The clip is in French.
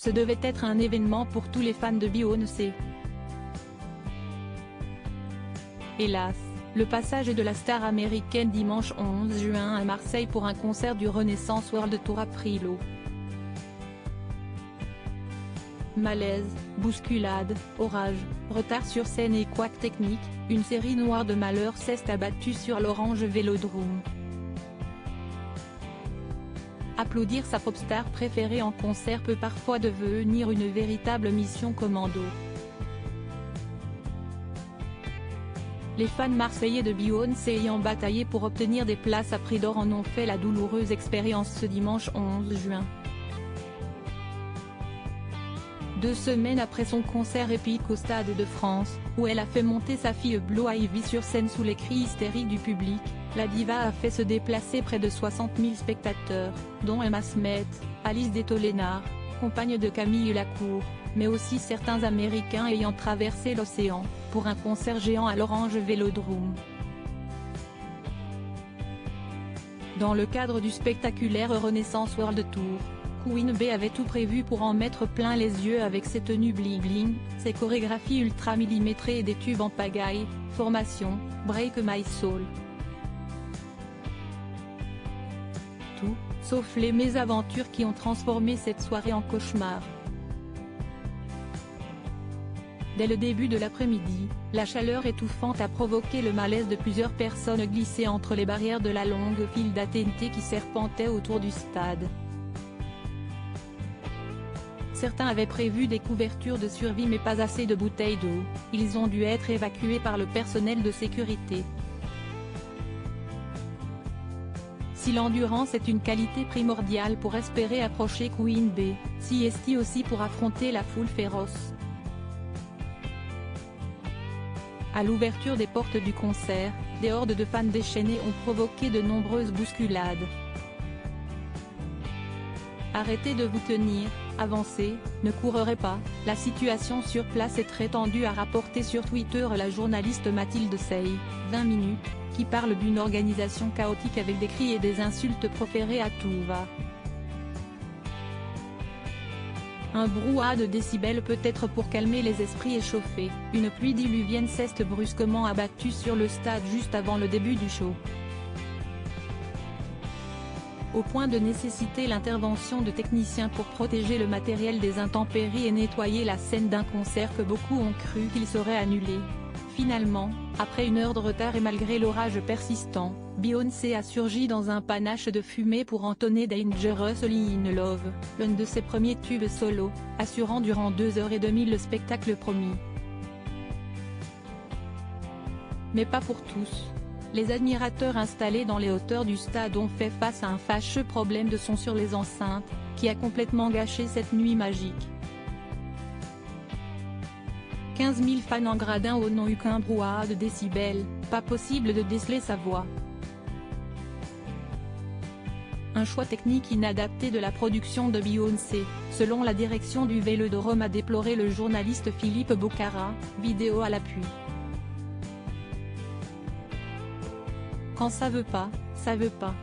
Ce devait être un événement pour tous les fans de Beyoncé. Hélas, le passage de la star américaine dimanche 11 juin à Marseille pour un concert du Renaissance World Tour a pris l'eau. Malaise, bousculade, orage, retard sur scène et couac technique, une série noire de malheurs s'est abattue sur l'Orange Vélodrome. Applaudir sa popstar préférée en concert peut parfois devenir une véritable mission commando. Les fans marseillais de Beyoncé ayant bataillé pour obtenir des places à prix d'or en ont fait la douloureuse expérience ce dimanche 11 juin. 2 semaines après son concert épique au Stade de France, où elle a fait monter sa fille Blue Ivy sur scène sous les cris hystériques du public, la diva a fait se déplacer près de 60 000 spectateurs, dont Emma Smith, Alice Detolénard, compagne de Camille Lacour, mais aussi certains Américains ayant traversé l'océan, pour un concert géant à l'Orange Vélodrome. Dans le cadre du spectaculaire Renaissance World Tour, Queen Bey avait tout prévu pour en mettre plein les yeux avec ses tenues bling-bling, ses chorégraphies ultra millimétrées et des tubes en pagaille, Formation, Break My Soul. Tout, sauf les mésaventures qui ont transformé cette soirée en cauchemar. Dès le début de l'après-midi, la chaleur étouffante a provoqué le malaise de plusieurs personnes glissées entre les barrières de la longue file d'AT&T qui serpentait autour du stade. Certains avaient prévu des couvertures de survie mais pas assez de bouteilles d'eau, ils ont dû être évacués par le personnel de sécurité. Si l'endurance est une qualité primordiale pour espérer approcher Queen Bey, si est-il aussi pour affronter la foule féroce. À l'ouverture des portes du concert, des hordes de fans déchaînés ont provoqué de nombreuses bousculades. Arrêtez de vous tenir, avancez, ne courez pas, la situation sur place est très tendue, a rapporté sur Twitter la journaliste Mathilde Sey, 20 minutes, qui parle d'une organisation chaotique avec des cris et des insultes proférées à tout va. Un brouhaha de décibels peut-être pour calmer les esprits échauffés, une pluie diluvienne s'est brusquement abattue sur le stade juste avant le début du show. Au point de nécessiter l'intervention de techniciens pour protéger le matériel des intempéries et nettoyer la scène d'un concert que beaucoup ont cru qu'il serait annulé. Finalement, après 1 heure de retard et malgré l'orage persistant, Beyoncé a surgi dans un panache de fumée pour entonner Dangerously in Love, l'un de ses premiers tubes solo, assurant durant 2h30 le spectacle promis. Mais pas pour tous. Les admirateurs installés dans les hauteurs du stade ont fait face à un fâcheux problème de son sur les enceintes, qui a complètement gâché cette nuit magique. 15 000 fans en gradin haut n'ont eu qu'un brouhaha de décibels, pas possible de déceler sa voix. Un choix technique inadapté de la production de Beyoncé, selon la direction du Vélodrome, a déploré le journaliste Philippe Bocara, vidéo à l'appui. Quand ça veut pas, ça veut pas.